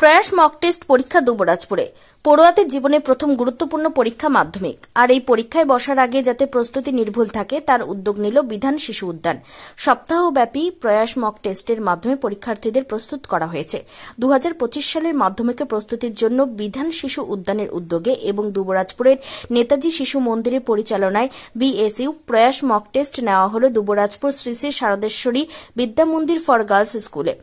প্রয়াস mock test পরীক্ষা দুবরাজপুরে। পড়ুয়াদের জীবনে প্রথম গুরুত্বপূর্ণ পরীক্ষা মাধ্যমিক, আর এই পরীক্ষায় বসার আগে যাতে প্রস্তুতি নির্ভুল থাকে তার উদ্যোগ নিল বিধান শিশু উদ্যান। সপ্তাহব্যাপী প্রয়াস মক টেস্টের মাধ্যমে পরীক্ষার্থীদের প্রস্তুত করা হয়েছে। 2025 সালের মাধ্যমিকের প্রস্তুতির জন্য বিধান শিশু উদ্যানের উদ্যোগে এবং দুবরাজপুরের নেতাজি শিশু মন্দিরের পরিচালনায় বিএসইউ প্রয়াস মক টেস্ট নেওয়া হল দুবরাজপুর শ্রী শ্রী শারদেশ্বরী বিদ্যা মন্দির ফর গার্লস স্কুলে।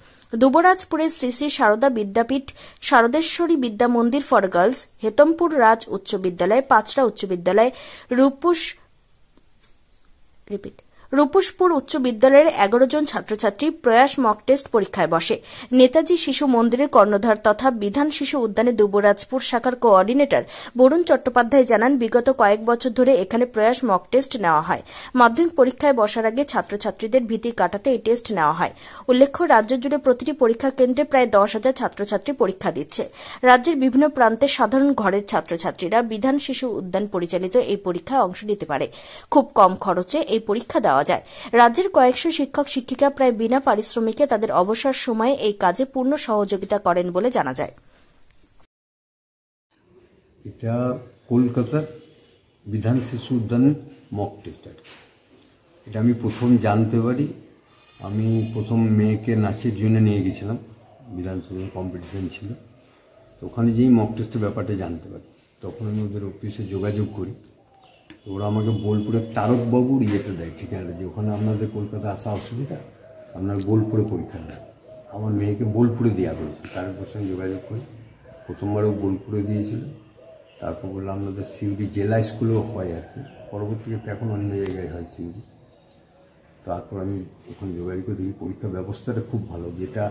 দুবরাজপুরের শ্রী শ্রী শারদা বিদ্যাপীঠ, শারদেশ্বরী বিদ্যা মন্দির ফর গার্লস, হেতমপুর রাজ উচ্চ বিদ্যালয়, পাঁচড়া উচ্চ বিদ্যালয়, রূপুসপুর উচ্চ বিদ্যালয়ের 11 জন ছাত্রছাত্রী প্রয়াস মক টেস্ট পরীক্ষায় বসে। নেতাজি শিশু মন্দিরের কর্ণধার তথা বিধান শিশু উদ্যানে দুবরাজপুর শাখার কোঅর্ডিনেটর বরুণ চট্টোপাধ্যায় জানান, বিগত কয়েক বছর ধরে এখানে প্রয়াস মক টেস্ট নেওয়া হয়। মাধ্যমিক পরীক্ষায় বসার আগে ছাত্রছাত্রীদের ভীতি কাটাতে এই টেস্ট নেওয়া হয়। উল্লেখ্য, রাজ্য জুড়ে প্রতিটি পরীক্ষা কেন্দ্রে প্রায় 10,000 ছাত্রছাত্রী পরীক্ষা দিচ্ছে। রাজ্যের বিভিন্ন প্রান্তে সাধারণ ঘরের ছাত্রছাত্রীরা বিধান শিশু উদ্যান পরিচালিত এই পরীক্ষায় অংশ নিতে পারে। খুব কম খরচে এই পরীক্ষা দেওয়া যায়। রাজ্যের কয়েকশো শিক্ষক শিক্ষিকা প্রায় বিনা পারিশ্রমিকে তাদের অবসর সময়ে এই কাজে পূর্ণ সহযোগিতা করেন বলে জানা যায়। এটা কলকাতার বিধান শিশু উদ্যানের মক টেস্ট। এটা আমি প্রথম জানতে পারি। আমি প্রথম মেয়েকে নাচের জন্য নিয়ে গেছিলাম, বিধানসভার কম্পিটিশন ছিল, তো ওখানে যেই মক টেস্টের ব্যাপারটা জানতে পারি, তখন আমি ওদের অফিসে যোগাযোগ করি। তো ওরা আমাকে বোলপুরের তারকবাবুর ইয়েটা দেয়, ঠিকানাটা, যে ওখানে আপনাদের কলকাতা আসা অসুবিধা, আপনার বোলপুরে পরীক্ষা দেয়। আমার মেয়েকে বোলপুরে দেওয়া হয়েছে, তারপর সঙ্গে যোগাযোগ করি। প্রথমবারও বোলপুরে দিয়েছিল, তারপর বললো আপনাদের সিউড়ি জেলা স্কুলেও হয় আর কি, পরবর্তীতে এখন অন্য জায়গায় হয় সিউড়ি। তারপর আমি ওখানে যোগাযোগ করে দেখি পরীক্ষা ব্যবস্থাটা খুব ভালো, যেটা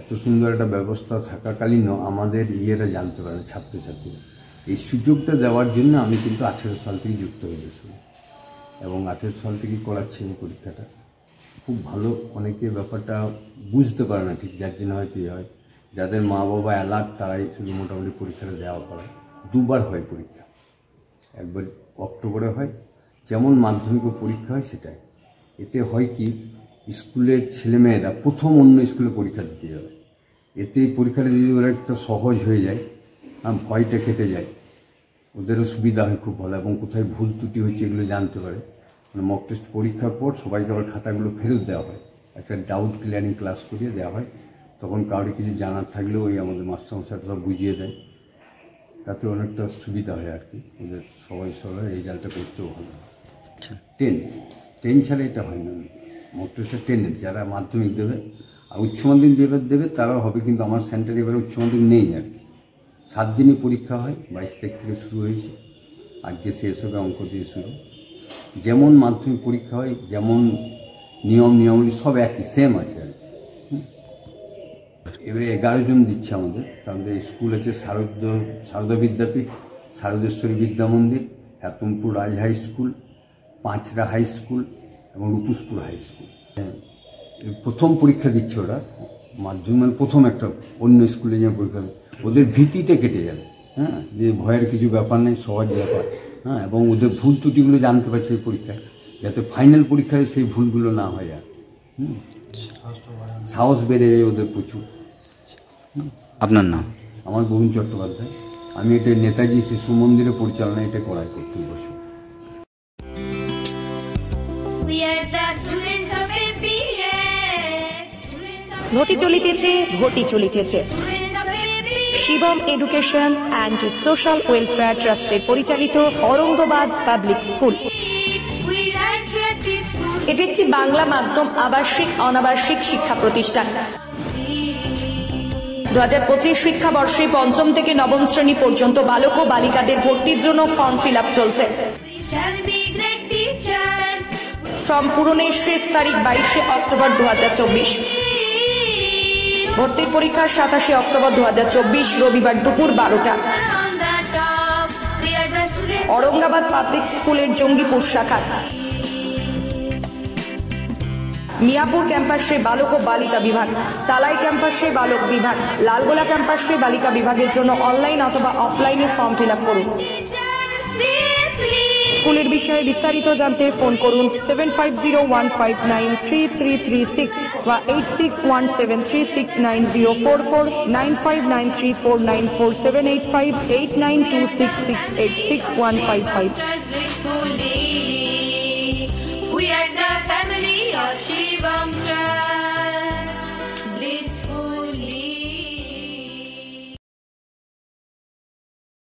এত সুন্দর একটা ব্যবস্থা থাকাকালীনও আমাদের ইয়েরা জানতে পারে ছাত্রছাত্রীরা। এই সুযোগটা দেওয়ার জন্য আমি কিন্তু 18 সাল থেকে যুক্ত হয়েছি এবং 18 সাল থেকেই করাচ্ছি এই পরীক্ষাটা। খুব ভালো, অনেকে ব্যাপারটা বুঝতে পারে না ঠিক, যার জন্য হয়তো হয়। যাদের মা বাবা অ্যালার্ট তারাই শুধু মোটামুটি পরীক্ষাটা দেওয়া করে। দুবার হয় পরীক্ষা, একবার অক্টোবরে হয়, যেমন মাধ্যমিক পরীক্ষা হয় সেটাই। এতে হয় কি, স্কুলের ছেলেমেয়েরা প্রথম অন্য স্কুলে পরীক্ষা দিতে যাবে, এতে পরীক্ষাটা দিতে ওরা একটা সহজ হয়ে যায়, ভয়টা কেটে যায়, ওদেরও সুবিধা হয় খুব ভালো, এবং কোথায় ভুল ত্রুটি হচ্ছে এগুলো জানতে পারে। মানে মক টেস্ট পরীক্ষার পর সবাইকে আবার খাতাগুলো ফেরত দেওয়া হয়, একটা ডাউট ক্লিয়ারিং ক্লাস করিয়ে দেওয়া হয়। তখন কাউরি কিছু জানার থাকলেও ওই আমাদের মাস্টারমশাইরা বুঝিয়ে দেয়, তাতে অনেকটা সুবিধা হয় আর কি, ওদের সবাই রেজাল্টটা করতেও ভালো হয়। 10 ছাড়া এটা হয় না। মক টেস্টটা 10-এর যারা মাধ্যমিক দেবে আর উচ্চ মাধ্যমিক দেবে তারাও হবে, কিন্তু আমার সেন্টারে এবারে উচ্চ মাধ্যমিক নেই আর কি। 7 দিনে পরীক্ষা হয়, 22 তারিখ থেকে শুরু হয়েছে, আজকে শেষ হবে, অঙ্ক দিয়ে শুরু। যেমন মাধ্যমিক পরীক্ষা হয়, যেমন নিয়মাবলী সব একই, সেম আছে আর কি। এবারে 11 জন দিচ্ছে আমাদের। তাদের স্কুল আছে শারদা বিদ্যাপীঠ, শারদেশ্বরী বিদ্যা মন্দির, হেতমপুর রাজ হাই স্কুল, পাঁচড়া হাই স্কুল এবং রূপুসপুর হাই স্কুল। প্রথম পরীক্ষা দিচ্ছে ওরা মাধ্যমিক, প্রথম একটা অন্য স্কুলে যে পরীক্ষা, ওদের ভীতিটা কেটে যাবে। হ্যাঁ, যে ভয়ের কিছু ব্যাপার নেই, সহজ ব্যাপার। হ্যাঁ, এবং ওদের ভুল ত্রুটিগুলো জানতে পারছে এই পরীক্ষায়, যাতে ফাইনাল পরীক্ষায় সেই ভুলগুলো না হয় আর। সাহস বেড়ে যায় ওদের প্রচুর। আপনার নাম? আমার বরুণ চট্টোপাধ্যায়। আমি এটা নেতাজি শিশু মন্দিরের পরিচালনা এটা করাই প্রত্যেক বছর। ঘটি চলিতেছে, ঘটি চলিতেছে। Shivam education and social welfare ট্রাস্টের পরিচালিত অরঙ্গবাদ পাবলিক স্কুল। এটি একটি বাংলা মাধ্যম আবাসিক অনাবাসিক শিক্ষা প্রতিষ্ঠান। 2025 শিক্ষাবর্ষে 5ম থেকে 9ম শ্রেণী পর্যন্ত বালক ও বালিকাদের ভর্তির জন্য ফর্ম ফিল আপ চলছে। ফর্ম পূরণের শেষ তারিখ 22 অক্টোবর 2024। ভর্তির পরীক্ষা 27 অক্টোবর 2024 রবিবার দুপুর 12টা। অরঙ্গাবাদ পাবলিক স্কুলের জঙ্গিপুর শাখা। মিয়াপুর ক্যাম্পাসে বালক ও বালিকা বিভাগ, তালাই ক্যাম্পাসে বালক বিভাগ, লালগোলা ক্যাম্পাসে বালিকা বিভাগের জন্য অনলাইন অথবা অফলাইনে ফর্ম ফিল আপ করুন। স্কুলের বিষয়ে বিস্তারিত জানতে ফোন করুন 7501593336 বা 8617369044 9593494785 We are the family of Shivam Trust. Blissfully.